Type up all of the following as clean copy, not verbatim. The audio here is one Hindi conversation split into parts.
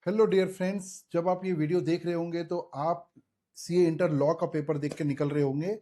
हेलो डियर फ्रेंड्स, जब आप ये वीडियो देख रहे होंगे तो आप सीए इंटर लॉ का पेपर देख के निकल रहे होंगे।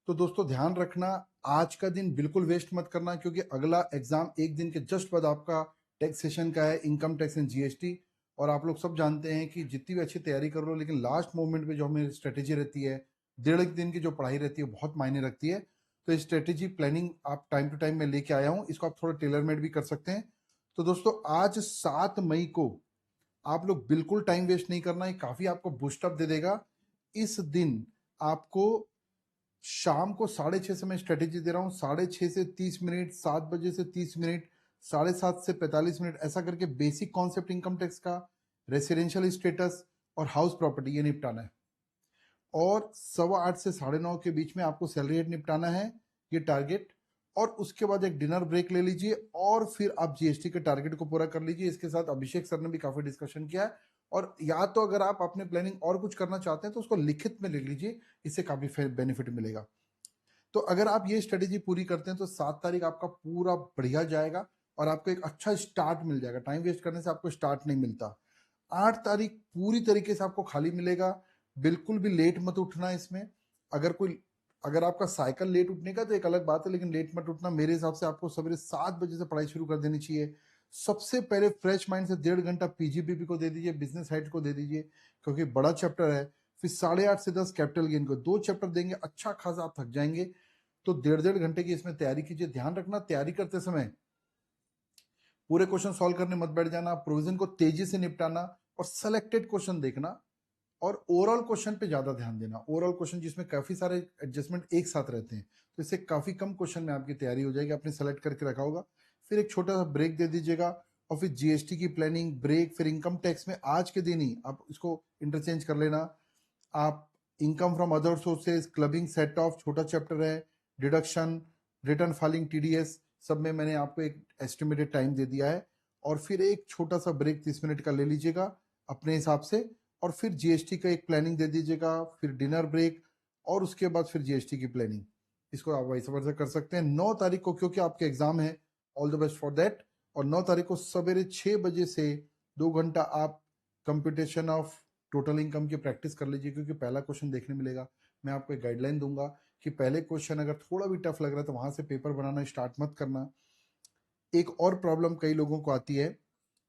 तो दोस्तों ध्यान रखना, आज का दिन बिल्कुल वेस्ट मत करना, क्योंकि अगला एग्जाम एक दिन के जस्ट बाद आपका टैक्सेशन का है, इनकम टैक्स एंड जीएसटी। और आप लोग सब जानते हैं कि जितनी भी अच्छी तैयारी कर लो, लेकिन लास्ट मोमेंट पे जो हमें स्ट्रेटेजी रहती है, डेढ़ एक दिन की जो पढ़ाई रहती है, बहुत मायने रखती है। तो ये स्ट्रेटेजी प्लानिंग आप टाइम टू टाइम में लेके आया हूँ, इसको आप थोड़ा टेलर मेड भी कर सकते हैं। तो दोस्तों आज 7 मई को आप लोग बिल्कुल टाइम वेस्ट नहीं करना है, काफी आपको बूस्टअप दे देगा। इस दिन आपको शाम को 6:30 से मैं स्ट्रेटेजी दे रहा हूँ, 6:30 से 30 मिनट, 7 बजे से 30 मिनट, 7:30 से 45 मिनट, ऐसा करके बेसिक कॉन्सेप्ट इनकम टैक्स का, रेसिडेंशियल स्टेटस और हाउस प्रॉपर्टी ये निपटाना है। और 8:15 से 9:30 के बीच में आपको सैलरी हेड निपटाना है, ये टारगेट। और उसके बाद एक डिनर ब्रेक ले लीजिए और फिर आप जीएसटी के टारगेट को पूरा कर लीजिए। इसके साथ अभिषेक सर ने भी काफी डिस्कशन किया है। और या तो अगर आप अपने प्लानिंग और कुछ करना चाहते हैं तो उसको लिखित में लिख लीजिए, इससे काफी बेनिफिट मिलेगा। तो अगर आप ये स्ट्रेटेजी पूरी करते हैं तो 7 तारीख आपका पूरा बढ़िया जाएगा और आपको एक अच्छा स्टार्ट मिल जाएगा। टाइम वेस्ट करने से आपको स्टार्ट नहीं मिलता। 8 तारीख पूरी तरीके से आपको खाली मिलेगा, बिल्कुल भी लेट मत उठना इसमें। अगर आपका साइकिल लेट उठने का तो एक अलग बात है, लेकिन लेट मत उठना। मेरे हिसाब से आपको सवेरे 7 बजे से पढ़ाई शुरू कर देनी चाहिए। सबसे पहले फ्रेश माइंड से 1.5 घंटा पीजीबीपी को दे दीजिए, बिजनेस हेड को दे दीजिए, क्योंकि बड़ा चैप्टर है। फिर 8:30 से 10 कैपिटल गेन को 2 चैप्टर देंगे, अच्छा खासा आप थक जाएंगे। तो 1.5 घंटे की इसमें तैयारी कीजिए। ध्यान रखना, तैयारी करते समय पूरे क्वेश्चन सॉल्व करने मत बैठ जाना, प्रोविजन को तेजी से निपटाना और सेलेक्टेड क्वेश्चन देखना। और ओवरऑल क्वेश्चन पे ज्यादा ध्यान देना। ओवरऑल क्वेश्चन जिसमें काफी सारे एडजस्टमेंट एक साथ रहते हैं, तो इससे काफी कम क्वेश्चन में आपकी तैयारी हो जाएगी। आपने सेलेक्ट करके रखा होगा। फिर एक छोटा सा ब्रेक दे दीजिएगा और फिर जीएसटी की प्लानिंग ब्रेक, फिर इनकम टैक्स में आज के दिन ही आप इसको इंटरचेंज कर लेना। आप income from other sources, clubbing set of छोटा चैप्टर है, डिडक्शन, रिटर्न फाइलिंग, टीडीएस, सब में मैंने आपको एक एस्टिमेटेड टाइम दे दिया है। और फिर एक छोटा सा ब्रेक 30 मिनट का ले लीजिएगा अपने हिसाब से। और फिर जीएसटी का एक प्लानिंग दे दीजिएगा, फिर डिनर ब्रेक और उसके बाद फिर जीएसटी की प्लानिंग। इसको आप वैसे वैसे कर सकते हैं। 9 तारीख को क्योंकि आपके एग्जाम है, all the best for that. और 9 तारीख को सवेरे 6 बजे से 2 घंटा आप कंप्यूटेशन ऑफ टोटल इनकम की प्रैक्टिस कर लीजिए, क्योंकि पहला क्वेश्चन देखने मिलेगा। मैं आपको एक गाइडलाइन दूंगा कि पहले क्वेश्चन अगर थोड़ा भी टफ लग रहा है तो वहां से पेपर बनाना स्टार्ट मत करना। एक और प्रॉब्लम कई लोगों को आती है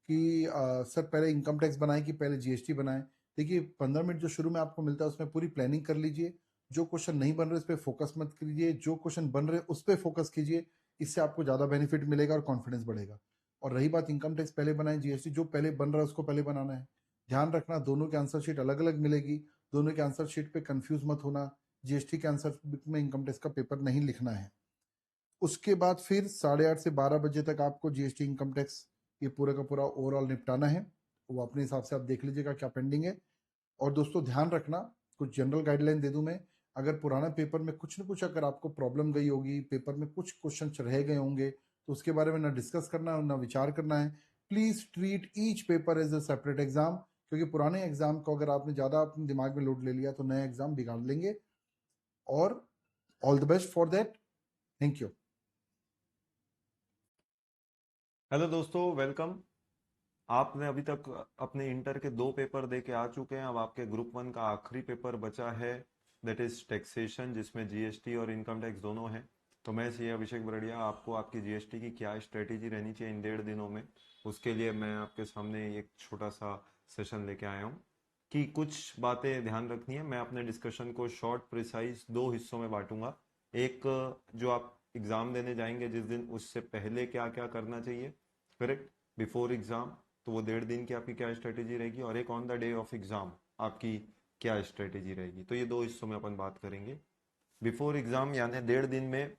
कि सर पहले इनकम टैक्स बनाए कि पहले जीएसटी बनाए। देखिए 15 मिनट जो शुरू में आपको मिलता है उसमें पूरी प्लानिंग कर लीजिए। जो क्वेश्चन नहीं बन रहे उस पर फोकस मत कीजिए, जो क्वेश्चन बन रहे उस पर फोकस कीजिए। इससे आपको ज़्यादा बेनिफिट मिलेगा और कॉन्फिडेंस बढ़ेगा। और रही बात इनकम टैक्स पहले बनाए, जीएसटी जो पहले बन रहा है उसको पहले बनाना है। ध्यान रखना, दोनों के आंसर शीट अलग अलग मिलेगी, दोनों के आंसर शीट पे कंफ्यूज मत होना। जीएसटी के आंसर में इनकम टैक्स का पेपर नहीं लिखना है। उसके बाद फिर 8:30 से 12 बजे तक आपको जीएसटी इनकम टैक्स ये पूरा का पूरा ओवरऑल निपटाना है। वो अपने हिसाब से आप देख लीजिएगा क्या पेंडिंग है। और दोस्तों ध्यान रखना, कुछ जनरल गाइडलाइन दे दूं मैं। अगर पुराना पेपर में कुछ न कुछ अगर आपको प्रॉब्लम गई होगी, पेपर में कुछ क्वेश्चन रह गए होंगे, तो उसके बारे में ना डिस्कस करना है ना विचार करना है। Please treat each paper as a separate exam, क्योंकि पुराने एग्जाम को अगर आपने ज्यादा अपने दिमाग में लोड ले लिया तो नया एग्जाम बिगाड़ लेंगे। और all the best for that. Thank you. Hello दोस्तों, वेलकम। आपने अभी तक अपने इंटर के 2 पेपर दे के आ चुके हैं। अब आपके ग्रुप 1 का आखिरी पेपर बचा है, दैट इज टैक्सेशन, जिसमें जीएसटी और इनकम टैक्स दोनों हैं। तो मैं सी अभिषेक बरड़िया आपको आपकी जीएसटी की क्या स्ट्रेटेजी रहनी चाहिए इन 1.5 दिनों में, उसके लिए मैं आपके सामने एक छोटा सा सेशन लेके आया हूँ कि कुछ बातें ध्यान रखनी है। मैं अपने डिस्कशन को शॉर्ट प्रिसाइज 2 हिस्सों में बांटूंगा। एक, जो आप एग्जाम देने जाएंगे जिस दिन, उससे पहले क्या क्या करना चाहिए, करेक्ट, बिफोर एग्जाम, तो वो 1.5 दिन की आपकी क्या स्ट्रेटेजी रहेगी। और एक, on the day of exam आपकी क्या स्ट्रेटेजी रहेगी। तो ये 2 हिस्सों में अपन बात करेंगे। बिफोर एग्जाम यानी 1.5 दिन में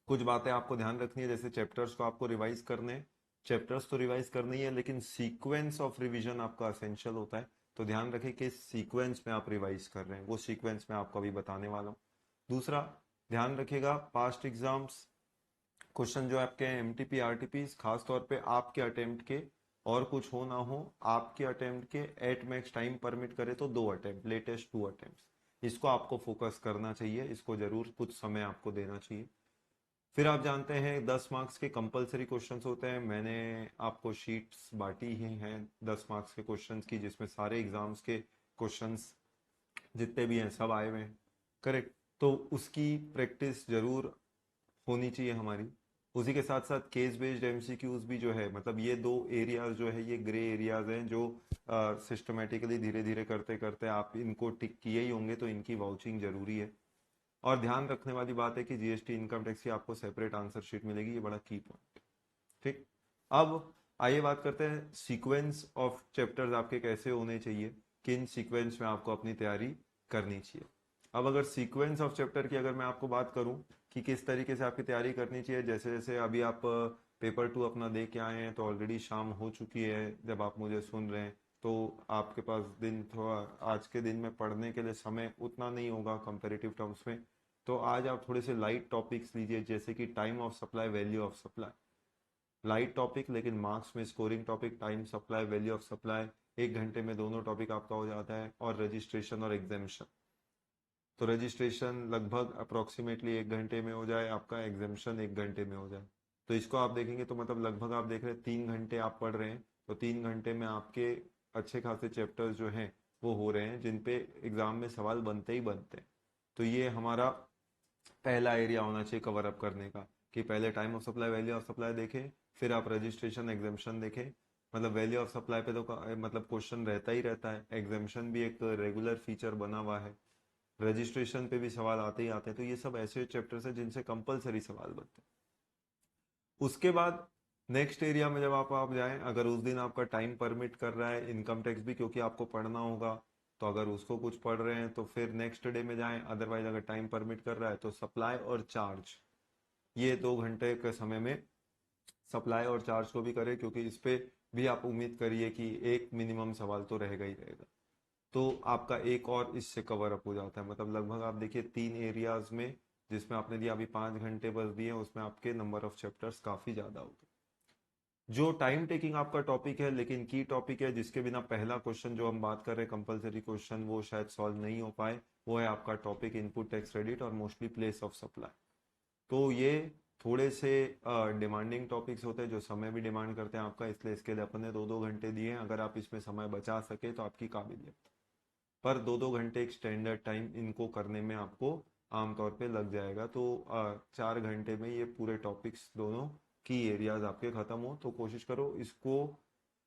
कुछ बातें आपको ध्यान रखनी है, जैसे चैप्टर्स को आपको रिवाइज करने हैं। चैप्टर्स तो रिवाइज करनी है, लेकिन सीक्वेंस ऑफ रिवीजन आपका असेंशियल होता है। तो ध्यान रखें कि सीक्वेंस में आप रिवाइज कर रहे हैं, वो सीक्वेंस में आपको अभी बताने वाला हूँ। दूसरा, ध्यान रखिएगा पास्ट एग्जाम्स क्वेश्चन जो आपके एमटीपी आरटीपी, खास तौर पे आपके अटेम्प्ट के, और कुछ हो ना हो, आपके अटेम्प्ट के एट मैक्स टाइम परमिट करे तो 2 अटेम्प्ट, लेटेस्ट 2 अटेम्प्ट, इसको आपको फोकस करना चाहिए। इसको जरूर कुछ समय आपको देना चाहिए। फिर आप जानते हैं 10 मार्क्स के कंपलसरी क्वेश्चंस होते हैं। मैंने आपको शीट्स बांटी ही हैं 10 मार्क्स के क्वेश्चंस की, जिसमें सारे एग्जाम्स के क्वेश्चंस जितने भी हैं सब आए हुए हैं। करेक्ट। तो उसकी प्रैक्टिस जरूर होनी चाहिए हमारी। उसी के साथ साथ केस बेस्ड एमसीक्यूज भी जो है, मतलब ये दो एरियाज जो है ये ग्रे एरियाज हैं, जो सिस्टमेटिकली धीरे धीरे करते करते आप इनको टिक किए ही होंगे, तो इनकी वाउचिंग जरूरी है। और ध्यान रखने वाली बात है कि जीएसटी इनकम टैक्स की आपको सेपरेट आंसर शीट मिलेगी, ये बड़ा की पॉइंट। ठीक। अब आइए बात करते हैं सीक्वेंस ऑफ चैप्टर्स आपके कैसे होने चाहिए, किन सीक्वेंस में आपको अपनी तैयारी करनी चाहिए। अब अगर सीक्वेंस ऑफ चैप्टर की अगर मैं आपको बात करूं कि किस तरीके से आपकी तैयारी करनी चाहिए, जैसे जैसे अभी आप पेपर 2 अपना दे के आए हैं, तो ऑलरेडी शाम हो चुकी है जब आप मुझे सुन रहे हैं, तो आपके पास दिन थोड़ा आज के दिन में पढ़ने के लिए समय उतना नहीं होगा कंपेरेटिव टर्म्स में। तो आज आप थोड़े से लाइट टॉपिक्स लीजिए, जैसे कि time of supply, value of supply. Light topic लेकिन मार्क्स में scoring topic, time supply, value of supply. 1 घंटे में दोनों टॉपिक आपका हो जाता है। और रजिस्ट्रेशन और एग्जामेशन, तो रजिस्ट्रेशन लगभग अप्रोक्सीमेटली 1 घंटे में हो जाए, आपका एग्जामेशन 1 घंटे में हो जाए। तो इसको आप देखेंगे तो मतलब लगभग आप देख रहे हैं 3 घंटे आप पढ़ रहे हैं, तो 3 घंटे में आपके अच्छे खासे चैप्टर्स जो हैं वो हो रहे हैं, जिन पे एग्जाम में सवाल बनते ही बनते हैं। तो ये हमारा पहला एरिया होना चाहिए कवर अप करने का, कि पहले time of supply, value of supply देखें, फिर आप रजिस्ट्रेशन एग्जामेशन देखें। मतलब वैल्यू ऑफ सप्लाई पे तो मतलब क्वेश्चन रहता ही रहता है, एग्जामेशन भी एक रेगुलर फीचर बना हुआ है, रजिस्ट्रेशन पे भी सवाल आते ही आते हैं। तो ये सब ऐसे चैप्टर्स हैं जिनसे कंपलसरी सवाल बनते हैं। उसके बाद नेक्स्ट एरिया में जब आप जाएं, अगर उस दिन आपका टाइम परमिट कर रहा है, इनकम टैक्स भी क्योंकि आपको पढ़ना होगा, तो अगर उसको कुछ पढ़ रहे हैं तो फिर नेक्स्ट डे में जाएं। अदरवाइज अगर टाइम परमिट कर रहा है तो सप्लाई और चार्ज, ये 2 घंटे के समय में सप्लाई और चार्ज को भी करें, क्योंकि इस पे भी आप उम्मीद करिए कि एक मिनिमम सवाल तो रहेगा ही रहेगा। तो आपका एक और इससे कवर अप हो जाता है। मतलब लगभग आप देखिए 3 एरियाज में, जिसमें आपने दिया अभी 5 घंटे बस दिए, उसमें आपके नंबर ऑफ चैप्टर्स काफी ज्यादा हो गए। जो टाइम टेकिंग आपका टॉपिक है लेकिन की टॉपिक है, जिसके बिना पहला क्वेश्चन जो हम बात कर रहे हैं कंपलसरी क्वेश्चन, वो शायद सॉल्व नहीं हो पाए, वो है आपका टॉपिक इनपुट टैक्स क्रेडिट और मोस्टली प्लेस ऑफ सप्लाई। तो ये थोड़े से डिमांडिंग टॉपिक्स होते हैं, जो समय भी डिमांड करते हैं आपका, इसलिए इसके लिए अपन ने 2-2 घंटे दिए हैं। अगर आप इसमें समय बचा सके तो आपकी काबिलियत, पर 2-2 घंटे एक स्टैंडर्ड टाइम इनको करने में आपको आमतौर पे लग जाएगा। तो 4 घंटे में ये पूरे टॉपिक्स दोनों की एरियाज आपके खत्म हो। तो कोशिश करो इसको,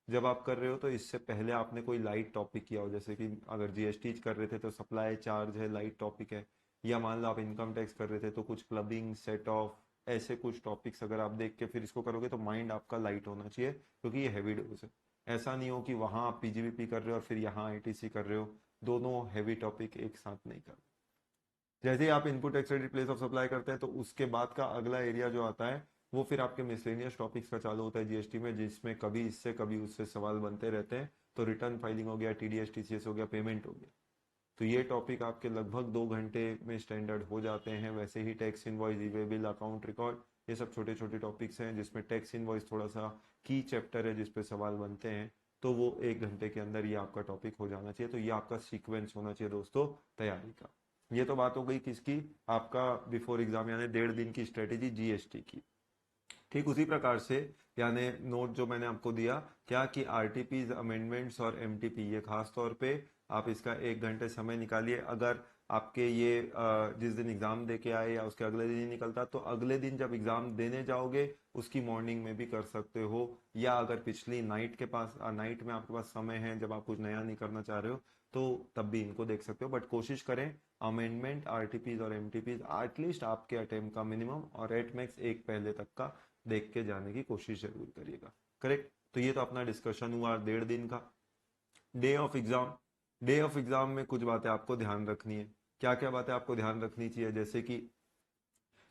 जब आप कर रहे हो तो इससे पहले आपने कोई लाइट टॉपिक किया हो, जैसे कि अगर जीएसटी कर रहे थे तो सप्लाई चार्ज है, लाइट टॉपिक है। या मान लो आप इनकम टैक्स कर रहे थे तो कुछ क्लबिंग, सेट ऑफ, ऐसे कुछ टॉपिक्स अगर आप देख के फिर इसको करोगे तो माइंड आपका लाइट होना चाहिए, क्योंकि ये हैवी डोज है। ऐसा नहीं हो कि वहां आप पीजीबीपी कर रहे हो और फिर यहाँ आईटीसी कर रहे हो, दोनों हैवी टॉपिक एक साथ नहीं कर। जैसे ही आप input tax credit, place of supply करते हैं, तो उसके बाद का अगला एरिया जो आता है वो फिर आपके मिसलेनियस टॉपिक्स का चालू होता है जीएसटी में, जिसमें कभी इससे कभी उससे सवाल बनते रहते हैं। तो रिटर्न फाइलिंग हो गया, टीडीएस टीसीएस हो गया, पेमेंट हो गया। तो ये टॉपिक आपके लगभग 2 घंटे में स्टैंडर्ड हो जाते हैं। वैसे ही टैक्स इनवॉइस, ई वे बिल, अकाउंट रिकॉर्ड, ये सब छोटे छोटे टॉपिक्स हैं, जिसमें टैक्स इनवॉइस थोड़ा सा की चैप्टर है जिसपे सवाल बनते हैं। तो वो 1 घंटे के अंदर ये आपका टॉपिक हो जाना चाहिए। तो ये आपका सीक्वेंस होना चाहिए दोस्तों तैयारी का। ये तो बात हो गई किसकी, आपका बिफोर एग्जाम यानी 1.5 दिन की स्ट्रेटेजी जीएसटी की। ठीक उसी प्रकार से, यानी नोट जो मैंने आपको दिया क्या, कि आरटीपीज, अमेंडमेंट्स और एमटीपी, ये खास तौर पे आप इसका 1 घंटे समय निकालिए। अगर आपके ये जिस दिन एग्जाम दे के आए या उसके अगले दिन ही निकलता, तो अगले दिन जब एग्जाम देने जाओगे उसकी मॉर्निंग में भी कर सकते हो, या अगर पिछली नाइट के पास नाइट में आपके पास समय है जब आप कुछ नया नहीं करना चाह रहे हो, तो तब भी इनको देख सकते हो। बट कोशिश करें अमेंडमेंट, आरटीपीज और एमटीपीज एटलीस्ट आपके अटेम्प्ट का मिनिमम, और एट मैक्स एक पहले तक का देख के जाने की कोशिश जरूर करिएगा। करेक्ट। तो ये तो अपना डिस्कशन हुआ 1.5 दिन का। Day of exam, day of exam में कुछ बातें आपको ध्यान रखनी है। क्या क्या बातें आपको ध्यान रखनी चाहिए, जैसे कि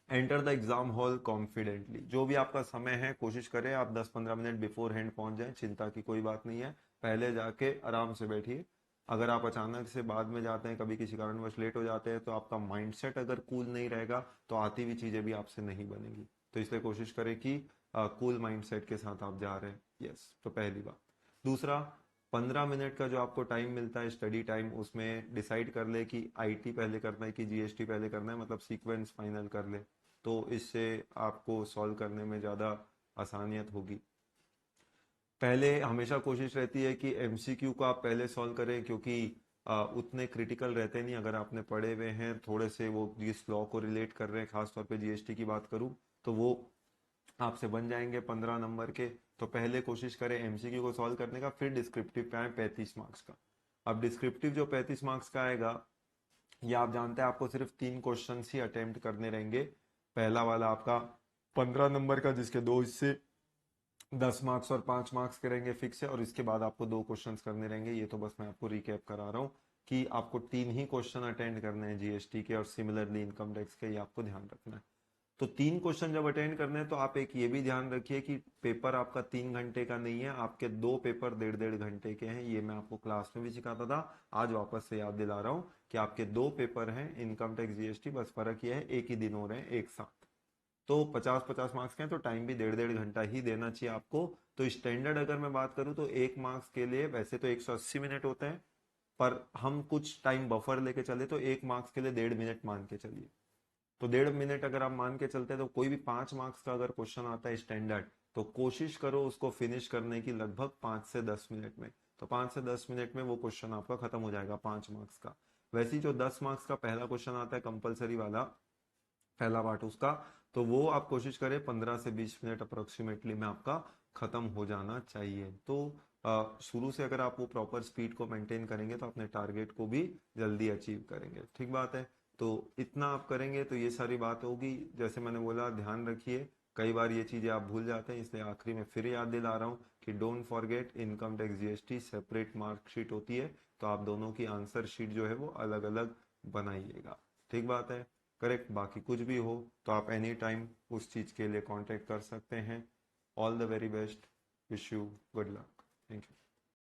enter the exam hall confidently. जो भी आपका समय है कोशिश करें आप 10-15 मिनट बिफोर हैंड पहुंच जाएं, चिंता की कोई बात नहीं है। पहले जाके आराम से बैठिए। अगर आप अचानक से बाद में जाते हैं, कभी किसी कारणवश लेट हो जाते हैं, तो आपका माइंडसेट अगर कूल नहीं रहेगा तो आती हुई चीजें भी आपसे नहीं बनेगी। तो इसलिए कोशिश करें कि कूल माइंडसेट के साथ आप जा रहे हैं। यस, तो पहली बात। दूसरा, 15 मिनट का जो आपको टाइम मिलता है स्टडी टाइम, उसमें डिसाइड कर ले कि आईटी पहले करना है कि जीएसटी पहले करना है, मतलब सीक्वेंस फाइनल कर ले। तो इससे आपको सॉल्व करने में ज़्यादा आसानियत होगी। पहले हमेशा कोशिश रहती है कि एमसीक्यू को आप पहले सॉल्व करें, क्योंकि उतने क्रिटिकल रहते नहीं। अगर आपने पढ़े हुए हैं थोड़े से, वो जिस लॉ को रिलेट कर रहे हैं, खासतौर पे जीएसटी की बात करूं, तो वो आपसे बन जाएंगे 15 नंबर के। तो पहले कोशिश करें एमसीक्यू को सॉल्व करने का, फिर डिस्क्रिप्टिव पे आए 35 मार्क्स का। अब डिस्क्रिप्टिव जो 35 मार्क्स का आएगा, ये आप जानते हैं आपको सिर्फ 3 क्वेश्चन ही अटेम्प्ट करने रहेंगे। पहला वाला आपका 15 नंबर का, जिसके 2 हिस्से 10 मार्क्स और 5 मार्क्स के रहेंगे फिक्स है, और इसके बाद आपको 2 क्वेश्चंस करने रहेंगे। ये तो बस मैं आपको रिकैप करा रहा हूँ कि आपको 3 ही क्वेश्चन अटेंड करने हैं जीएसटी के, और सिमिलरली इनकम टैक्स के, ये आपको ध्यान रखना है। तो 3 क्वेश्चन जब अटेंड करने हैं, तो आप एक ये भी ध्यान रखिए कि पेपर आपका 3 घंटे का नहीं है, आपके 2 पेपर 1.5-1.5 घंटे के हैं। ये मैं आपको क्लास में भी सिखाता था, आज वापस से याद दिला रहा हूँ कि आपके 2 पेपर हैं इनकम टैक्स जीएसटी, बस फर्क ये है एक ही दिन हो रहे हैं एक साथ। तो 50-50 मार्क्स के हैं, तो टाइम भी 1.5-1.5 घंटा ही देना चाहिए आपको। तो स्टैंडर्ड अगर मैं बात करूं, तो 1 मार्क्स के लिए वैसे तो 180 मिनट होते हैं, पर हम कुछ टाइम बफर लेके चले तो 1 मार्क्स के लिए 1.5 मिनट मान के चलिए। तो 1.5 मिनट अगर आप मान के चलते हैं, तो कोई भी 5 मार्क्स का अगर क्वेश्चन आता है स्टैंडर्ड, तो कोशिश करो उसको फिनिश करने की लगभग 5 से 10 मिनट में। तो 5 से 10 मिनट में वो क्वेश्चन आपका खत्म हो जाएगा 5 मार्क्स का। वैसे ही जो 10 मार्क्स का पहला क्वेश्चन आता है कंपलसरी वाला, पहला पार्ट उसका, तो वो आप कोशिश करें 15 से 20 मिनट अप्रोक्सीमेटली में आपका खत्म हो जाना चाहिए। तो शुरू से अगर आप वो प्रॉपर स्पीड को मेंटेन करेंगे, तो अपने टारगेट को भी जल्दी अचीव करेंगे। ठीक बात है। तो इतना आप करेंगे तो ये सारी बात होगी। जैसे मैंने बोला, ध्यान रखिए, कई बार ये चीजें आप भूल जाते हैं, इसलिए आखिरी में फिर याद दिला रहा हूँ कि don't forget, income tax GST separate marksheet होती है, तो आप दोनों की आंसर शीट जो है वो अलग अलग बनाइएगा। ठीक बात है। करेक्ट। बाकी कुछ भी हो तो आप एनी टाइम उस चीज के लिए कांटेक्ट कर सकते हैं। All the very best. Wish you good luck. Thank you.